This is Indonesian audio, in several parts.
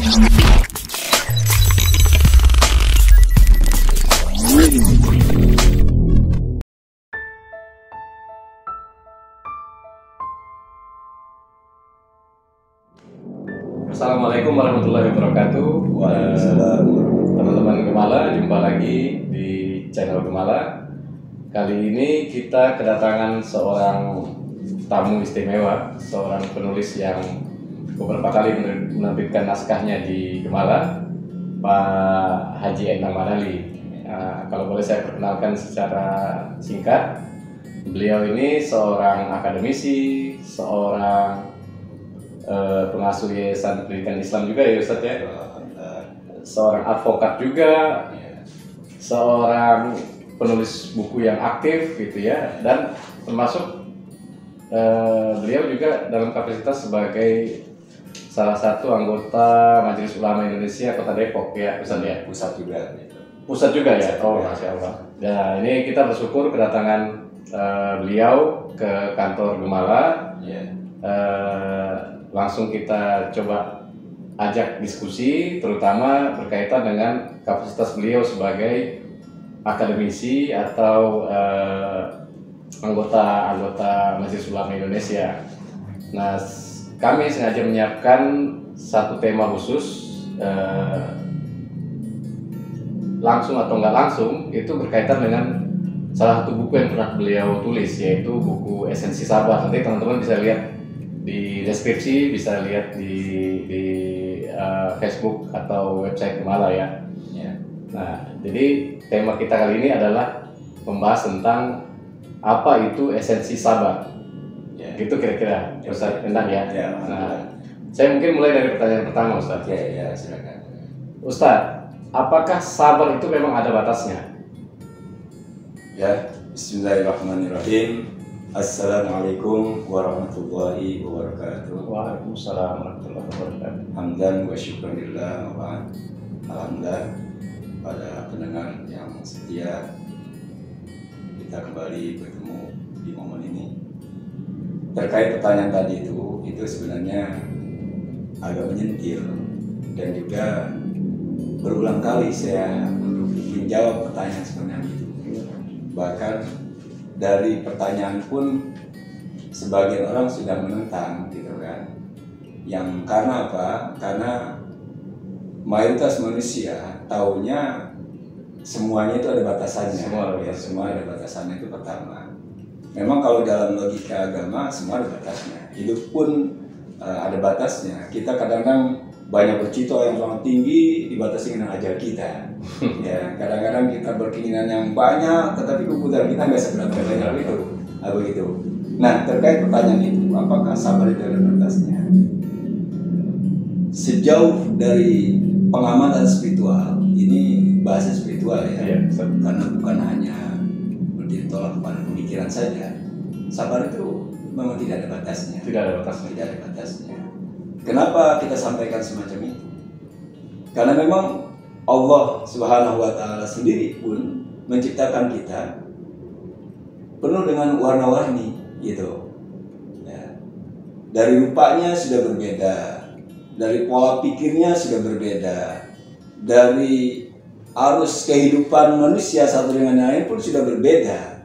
Assalamualaikum warahmatullahi wabarakatuh. Waalaikumsalam. Teman-teman Gemala, jumpa lagi di channel Gemala. Kali ini kita kedatangan seorang tamu istimewa, seorang penulis yang beberapa kali menerbitkan naskahnya di Gemala, Pak Haji Endang Manali. Kalau boleh saya perkenalkan secara singkat, beliau ini seorang akademisi, seorang pengasuh Yayasan Pendidikan Islam juga ya Ustadz ya, seorang advokat juga, seorang penulis buku yang aktif gitu ya, dan termasuk beliau juga dalam kapasitas sebagai salah satu anggota Majelis Ulama Indonesia Kota Depok ya Ustadz ya. Pusat juga ya. Oh Masya Allah. Nah ini kita bersyukur kedatangan beliau ke kantor Gemala. Langsung kita coba ajak diskusi, terutama berkaitan dengan kapasitas beliau sebagai akademisi atau anggota Majelis Ulama Indonesia. Nah, kami sengaja menyiapkan satu tema khusus, langsung atau nggak langsung, itu berkaitan dengan salah satu buku yang pernah beliau tulis, yaitu buku Esensi Sabar. Nanti teman-teman bisa lihat di deskripsi, bisa lihat di Facebook atau website Gemala ya. Nah, jadi tema kita kali ini adalah membahas tentang apa itu esensi sabar. Gitu kira-kira, Ustadz Endang ya. Nah, saya mungkin mulai dari pertanyaan pertama, Ustadz. Ya, silakan. Ustadz, apakah sabar itu memang ada batasnya? Ya, Bismillahirrahmanirrahim. Assalamualaikum warahmatullahi wabarakatuh. Waalaikumsalam warahmatullahi wabarakatuh. Hamdan wa syukurillah wa alhamdulillah pada pendengar yang setia, kita kembali bertemu di momen ini. Terkait pertanyaan tadi itu sebenarnya agak menyentil dan juga berulang kali saya menjawab pertanyaan sebenarnya itu. Bahkan dari pertanyaan pun sebagian orang sudah menentang gitu kan. Yang karena apa? Karena mayoritas manusia taunya semuanya itu ada batasannya. Semua ada batasannya, itu pertama. Memang kalau dalam logika agama semua ada batasnya. Hidup pun ada batasnya. Kita kadang-kadang banyak bercita yang sangat tinggi dibatasi dengan ajal kita. Ya, kadang-kadang kita berkeinginan yang banyak, tetapi kebutuhan kita nggak seberapa banyak itu. Begitu. Nah, terkait pertanyaan itu, apakah sabar itu ada batasnya? Sejauh dari pengamatan spiritual, ini bahasa spiritual ya, karena bukan hanya bertolak pada pemikiran saja. Sabar itu memang tidak ada batasnya. Tidak ada batasnya. Kenapa kita sampaikan semacam itu? Karena memang Allah Subhanahu wa Ta'ala sendiri pun menciptakan kita penuh dengan warna-warni gitu. Ya. Dari rupanya sudah berbeda, dari pola pikirnya sudah berbeda, dari arus kehidupan manusia satu dengan yang lain pun sudah berbeda.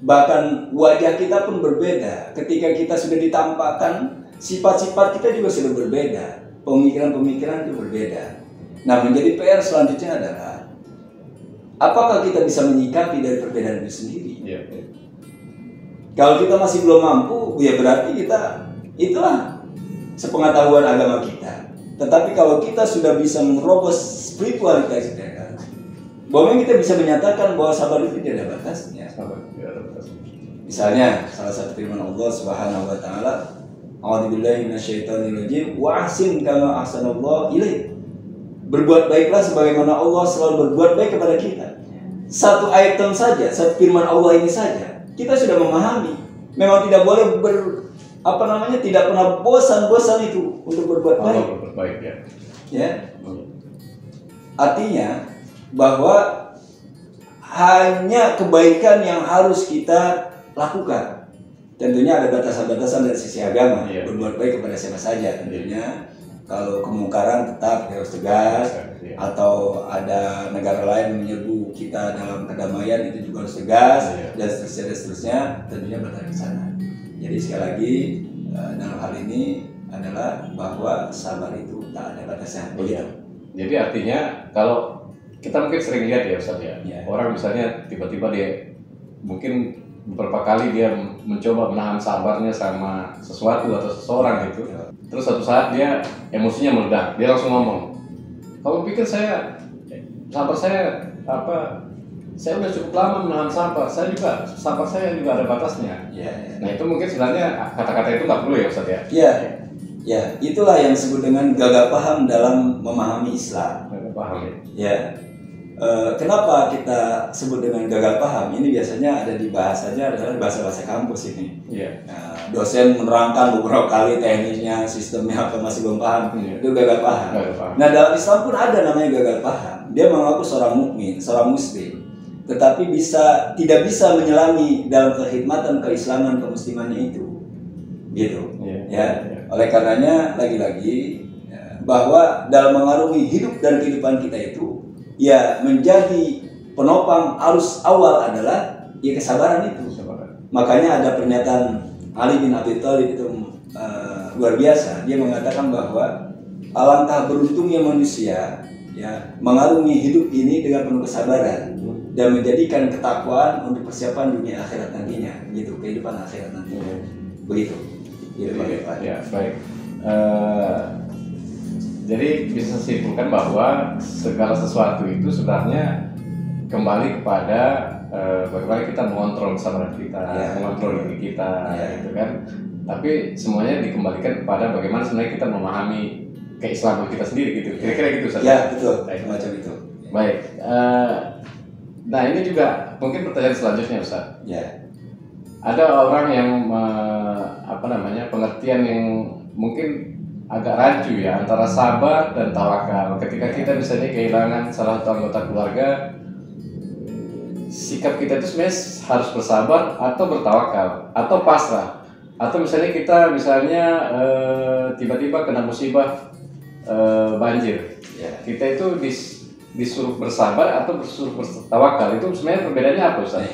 Bahkan wajah kita pun berbeda. Ketika kita sudah ditampakkan, sifat-sifat kita juga sudah berbeda, pemikiran-pemikiran itu berbeda. Nah, menjadi PR selanjutnya adalah apakah kita bisa menyikapi dari perbedaan itu sendiri? Kalau kita masih belum mampu, ya berarti kita itulah sepengetahuan agama kita. Tetapi kalau kita sudah bisa menerobos spiritualitas kita, bahwa kita bisa menyatakan bahwa sabar itu tidak ada batasnya. Misalnya salah satu firman Allah Subhanahu wa Ta'ala, A'udzubillahi minasyaitonirrajim, wa ahsin kama ahsanallahu ilaik. Berbuat baiklah sebagaimana Allah selalu berbuat baik kepada kita. Satu item saja, satu firman Allah ini saja, kita sudah memahami. Memang tidak boleh tidak pernah bosan-bosan itu untuk berbuat baik. Ya. Artinya bahwa hanya kebaikan yang harus kita lakukan. Tentunya ada batasan-batasan dari sisi agama. Berbuat baik kepada siapa saja tentunya. kalau kemungkaran tetap harus tegas, Iya. atau ada negara lain menyerbu kita dalam kedamaian itu juga harus tegas, Iya. dan seterusnya tentunya berada di sana. Jadi sekali lagi dalam hal ini adalah bahwa sabar itu tak ada batasnya. Iya. Jadi artinya kalau kita mungkin sering lihat ya Ustaz ya, Iya. orang misalnya tiba-tiba dia mungkin beberapa kali dia mencoba menahan sabarnya sama sesuatu atau seseorang gitu. Terus suatu saat dia emosinya meledak, dia langsung ngomong, kamu pikir sabar saya apa? Saya udah cukup lama menahan sabar saya juga ada batasnya. Ya. Nah itu mungkin sebenarnya kata-kata itu nggak perlu ya Ustaz ya? Ya, ya, itulah yang disebut dengan gagal paham dalam memahami Islam. Nggak paham ya? Ya, kenapa kita sebut dengan gagal paham? Ini biasanya ada di bahasanya adalah bahasa-bahasa kampus ini. Iya. Dosen menerangkan beberapa kali teknisnya, sistemnya apa masih belum paham, Iya. itu gagal paham. Gagal paham. Nah dalam Islam pun ada namanya gagal paham. Dia mengaku seorang mukmin, seorang muslim, tetapi tidak bisa menyelami dalam kekhidmatan keislaman kemuslimannya itu, gitu. Iya. Ya. Iya. Oleh karenanya lagi-lagi bahwa dalam mengarungi hidup dan kehidupan kita itu, ya menjadi penopang arus awal adalah ya kesabaran itu. Makanya ada pernyataan Ali bin Abi Thalib itu luar biasa. Dia mengatakan bahwa alangkah beruntungnya manusia ya mengarungi hidup ini dengan penuh kesabaran dan menjadikan ketakwaan untuk persiapan dunia akhirat nantinya, gitu, kehidupan akhirat nantinya. Begitu. Ya, baik. Jadi bisa simpulkan bahwa segala sesuatu itu sebenarnya kembali kepada bagaimana kita mengontrol kesabaran kita, mengontrol diri kita, gitu kan. Tapi semuanya dikembalikan kepada bagaimana sebenarnya kita memahami keislaman kita sendiri, gitu. Kira-kira gitu, Ustaz. Ya, betul. Semacam itu. Baik. Nah ini juga mungkin pertanyaan selanjutnya, Ustaz. Ya. Ada orang yang pengertian yang mungkin agak rancu ya antara sabar dan tawakal. Ketika kita misalnya kehilangan salah satu anggota keluarga, sikap kita itu sebenarnya harus bersabar atau bertawakal atau pasrah, atau misalnya kita tiba-tiba kena musibah banjir, kita itu disuruh bersabar atau disuruh bertawakal. Itu sebenarnya perbedaannya apa, Ustaz?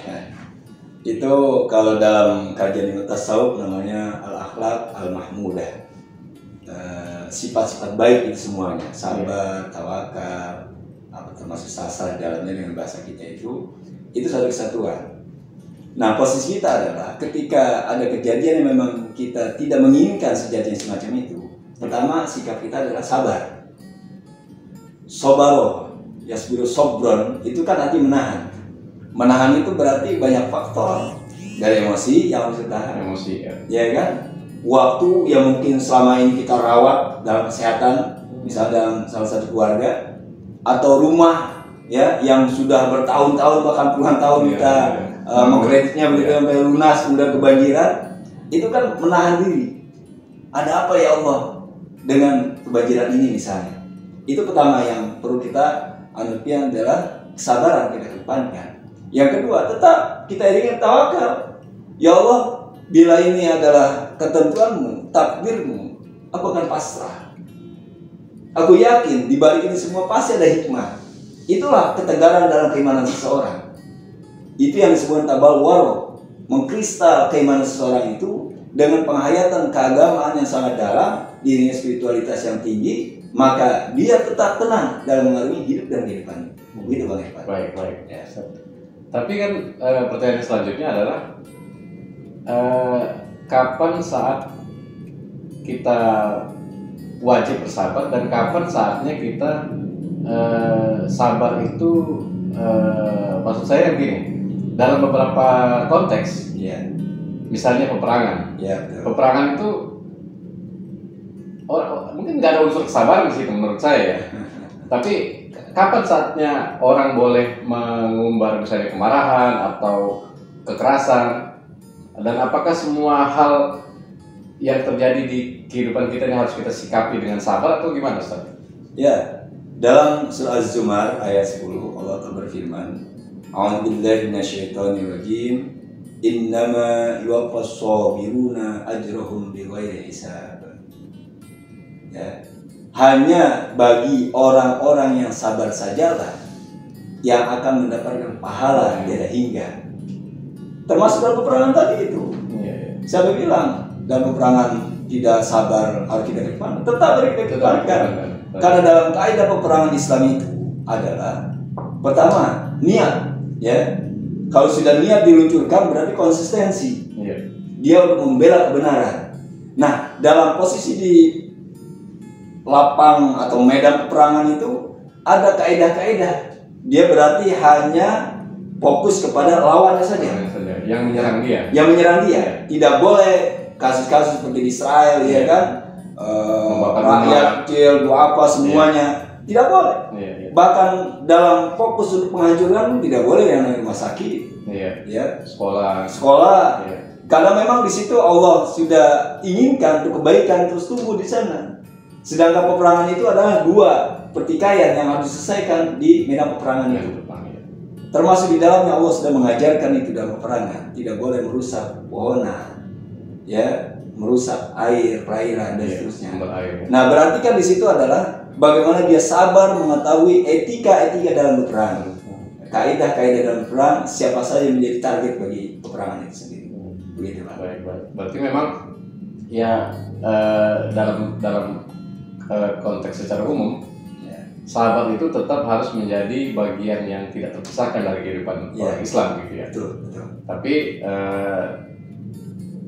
Itu kalau dalam kajian ilmu tasawuf namanya al-akhlaq al-mahmudah. Sifat-sifat baik itu semuanya, sabar, tawakal, termasuk sasar dalamnya dengan bahasa kita itu satu kesatuan. Nah posisi kita adalah ketika ada kejadian yang memang kita tidak menginginkan kejadian semacam itu, pertama sikap kita adalah sabar. Sobaro, yasbiru sobron, itu kan arti menahan. Menahan itu berarti banyak faktor, dari emosi yang harus ditahan. Emosi Ya kan? Waktu yang mungkin selama ini kita rawat dalam kesehatan, misalnya dalam salah satu keluarga, atau rumah ya yang sudah bertahun-tahun bahkan puluhan tahun kita mengkreditnya begitu sampai lunas kemudian kebanjiran, itu kan menahan diri. Ada apa ya Allah dengan kebanjiran ini misalnya? Itu pertama yang perlu kita anupian adalah kesabaran kita kedepankan. Yang kedua tetap kita iringi tawakal. Ya Allah, bila ini adalah ketentuanmu, takdirmu, aku akan pasrah. Aku yakin di balik ini semua pasti ada hikmah. Itulah ketegaran dalam keimanan seseorang. Itu yang disebut tabal waro, mengkristal keimanan seseorang itu dengan penghayatan keagamaan yang sangat dalam, dirinya spiritualitas yang tinggi, maka dia tetap tenang dalam mengarungi hidup dan kehidupannya. Begitu Bang Irfan. Baik. Ya. Tapi kan pertanyaan selanjutnya adalah kapan saat kita wajib bersabar dan kapan saatnya kita sabar itu maksud saya begini, dalam beberapa konteks, misalnya peperangan. Peperangan itu mungkin nggak ada unsur kesabaran di situ menurut saya ya. Tapi kapan saatnya orang boleh mengumbar misalnya kemarahan atau kekerasan, dan apakah semua hal yang terjadi di kehidupan kita ini harus kita sikapi dengan sabar atau gimana, Ustaz? Ya, dalam surah Az-Zumar ayat 10 Allah berfirman, A'udzubillahi minasyaitonirrajim, innama yuwaffas-shabiruna ajrahum bighairi hisab. Ya. hanya bagi orang-orang yang sabar sajalah yang akan mendapatkan pahala tiada hingga. Termasuk dalam peperangan tadi itu. Siapa bilang dalam peperangan tidak sabar harus kita kedepan? Tetap harus kita kedepankan. Karena dalam kaidah peperangan Islam itu adalah pertama niat, ya. Kalau sudah niat diluncurkan berarti konsistensi. Dia untuk membela kebenaran. Nah, dalam posisi di lapang atau medan peperangan itu ada kaidah-kaidah. Dia berarti hanya fokus kepada lawannya saja. Yang menyerang dia. Yang menyerang dia. Tidak boleh kasus-kasus seperti di Israel, ya kan? Rakyat kecil, apa semuanya. Tidak boleh. Bahkan dalam fokus untuk penghancuran tidak boleh yang namanya rumah sakit. Ya. Sekolah. Karena memang di situ Allah sudah inginkan untuk kebaikan terus tumbuh di sana. Sedangkan peperangan itu adalah dua pertikaian yang harus diselesaikan di medan peperangan itu. Termasuk di dalamnya Allah sudah mengajarkan itu dalam peperangan. Tidak boleh merusak pohonan, ya, merusak air, perairan dan seterusnya. Nah, berarti kan di situ adalah bagaimana dia sabar mengetahui etika-etika dalam berperang, kaidah-kaidah dalam perang, siapa saja yang menjadi target bagi peperangan itu sendiri. Begitu, Pak. Baik. Berarti memang ya dalam konteks secara umum, sahabat itu tetap harus menjadi bagian yang tidak terpisahkan dari kehidupan orang Islam, gitu ya. Betul. Tapi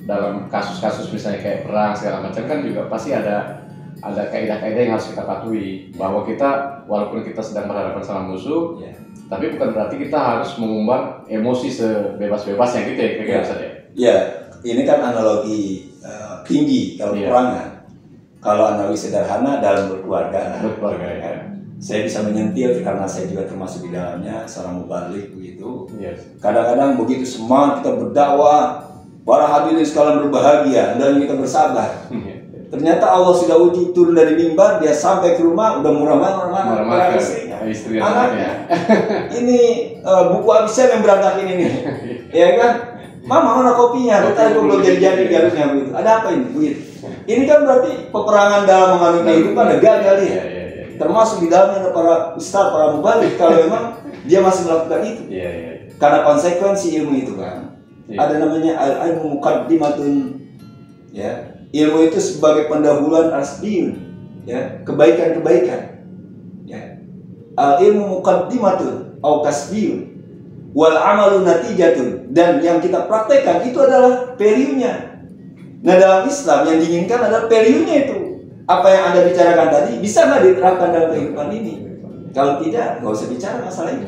dalam kasus-kasus misalnya kayak perang segala macam kan juga pasti ada kaidah-kaidah yang harus kita patuhi, bahwa kita walaupun kita sedang berhadapan sama musuh, tapi bukan berarti kita harus mengumbar emosi sebebas-bebasnya gitu ya, kira-kira saja. Ya, ini kan analogi tinggi kalau peperangan. Kalau analogi sederhana dalam berkeluarga, ya. Saya bisa menyentil karena saya juga termasuk di dalamnya, seorang mubalik begitu. Kadang-kadang begitu semangat kita berdakwah, para hadirin sekalian berbahagia dan kita bersabar. Ternyata Allah sudah uji turun dari mimbar, dia sampai ke rumah udah murah-murah istri anaknya. Ini buku abisnya yang berantakin ini, ya kan? Mama mana kopinya? Kita belum jadi harusnya begitu. Ada apa ini? Begitu. Ini kan berarti peperangan dalam mengalami kehidupan ada kali ya. Termasuk di dalamnya ada para ustaz, para mubalik kalau memang dia masih melakukan itu. Karena konsekuensi ilmu itu kan. Ada namanya al-ilmu muqaddimatun, ya. Ilmu itu sebagai pendahuluan asdiyun, ya, kebaikan-kebaikan. Ya. Al-ilmu muqaddimatun au kasbiyun wal amalu natijatun, dan yang kita praktekkan itu adalah value-nya. Nah, dalam Islam yang diinginkan adalah value-nya itu. Apa yang Anda bicarakan tadi bisa nggak diterapkan dalam kehidupan ini? Kalau tidak, nggak usah bicara masalah itu.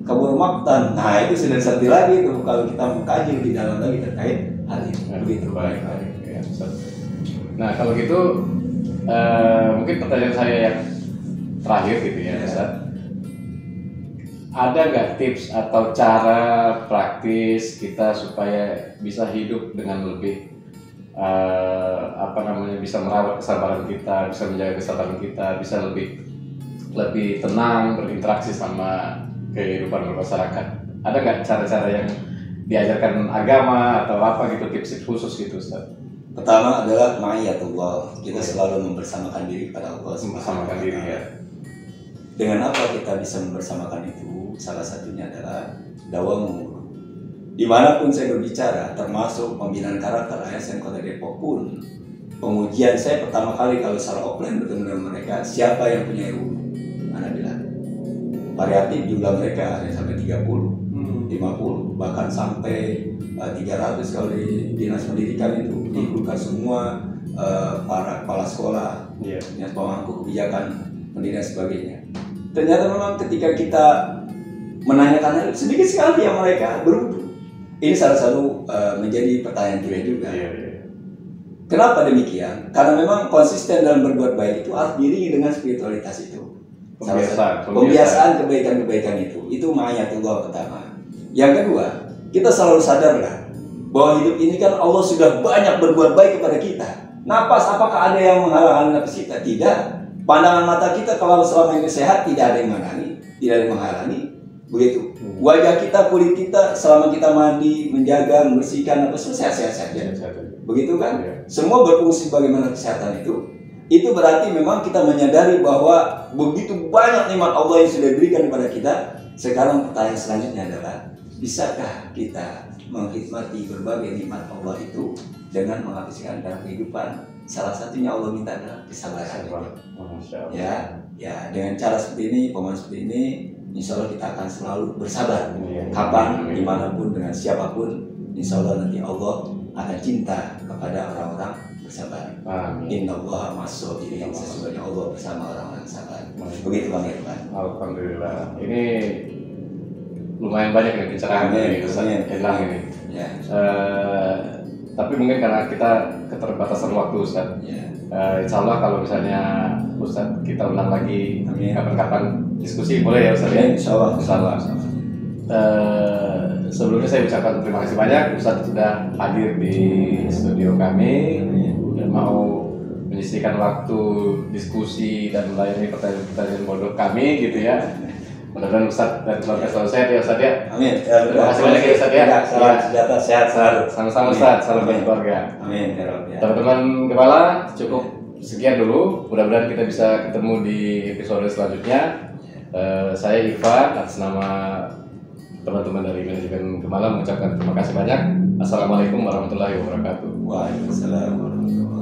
Kabur maktan. Nah, itu sudah satu lagi itu kalau kita mengkaji di dalam lagi terkait hal ini. Begitu. Baik. Nah, kalau gitu mungkin pertanyaan saya yang terakhir gitu ya, Ustaz. Ada nggak tips atau cara praktis kita supaya bisa hidup dengan lebih bisa merawat kesabaran kita, bisa menjaga kesabaran kita, bisa lebih tenang berinteraksi sama kehidupan bermasyarakat? Ada nggak cara-cara yang diajarkan agama atau apa gitu, tips khusus gitu, Ustaz? Pertama adalah ma'iyatullah, kita selalu membersamakan diri kepada Allah. Membersamakan diri, ya. Dengan apa kita bisa membersamakan itu? Salah satunya adalah dawamu. Dimanapun saya berbicara, termasuk pembinaan karakter ASN Kota Depok pun, pengujian saya pertama kali kalau secara offline bertemu dengan mereka, siapa yang punya ilmu? Anda bilang variatif jumlah mereka ada sampai 30, 50, bahkan sampai 300 kalau di dinas pendidikan itu diikutkan semua para kepala sekolah, pemangku kebijakan pendidikan sebagainya. Ternyata memang ketika kita menanyakan sedikit sekali yang mereka berubah. Ini salah satu menjadi pertanyaan kita juga. Kenapa demikian? Karena memang konsisten dalam berbuat baik itu harus diiringi dengan spiritualitas itu. Pembiasaan kebaikan-kebaikan itu ma'iyatullah pertama. Yang kedua, kita selalu sadarlah bahwa hidup ini kan Allah sudah banyak berbuat baik kepada kita. Napas, apakah ada yang menghalangi napas kita? Tidak. Pandangan mata kita kalau selama ini sehat, tidak ada yang menghalangi. Begitu. Wajah kita, kulit kita, selama kita mandi, menjaga, membersihkan, sehat-sehat saja. Begitu kan? Semua berfungsi bagaimana kesehatan itu. itu berarti memang kita menyadari bahwa begitu banyak nikmat Allah yang sudah diberikan kepada kita. Sekarang pertanyaan selanjutnya adalah, bisakah kita menghikmati berbagai nikmat Allah itu dengan menghabiskan dalam kehidupan? Salah satunya Allah minta adalah kesabaran. Ya, dengan cara seperti ini, pemahaman seperti ini, insya Allah kita akan selalu bersabar. Kapan, dimanapun, dengan siapapun, insya Allah nanti Allah akan cinta kepada orang-orang bersabar. Inna Allah ma'as-sabirin, sesungguhnya Allah bersama orang-orang sabar. Begitu Bang Irfan. Alhamdulillah. Ini lumayan banyak nih pencerahan ini, Ustaz Elang ini. Ya. Tapi mungkin karena kita keterbatasan waktu, Ustaz. Ya. Insya Allah kalau misalnya Ustaz kita ulang lagi kapan-kapan diskusi boleh ya Ustaz ya? Insya Allah. Insya Allah. Sebelumnya saya ucapkan terima kasih banyak Ustaz sudah hadir di studio kami, udah mau menyisihkan waktu diskusi dan melayani pertanyaan-pertanyaan bodoh kami gitu ya. Mudah-mudahan Ustaz dan keluarga selalu sehat ya Ustaz ya. Amin. Terima kasih banyak ya Ustaz ya. Salam sejahtera, sehat selalu. Sama-sama Ustaz, salam buat keluarga. Amin. Teman-teman Gembala, cukup sekian dulu. Mudah-mudahan kita bisa ketemu di episode selanjutnya. Saya Irfan atas nama teman-teman dari manajemen Gembala mengucapkan terima kasih banyak. Assalamualaikum warahmatullahi wabarakatuh. Waalaikumsalam warahmatullahi wabarakatuh.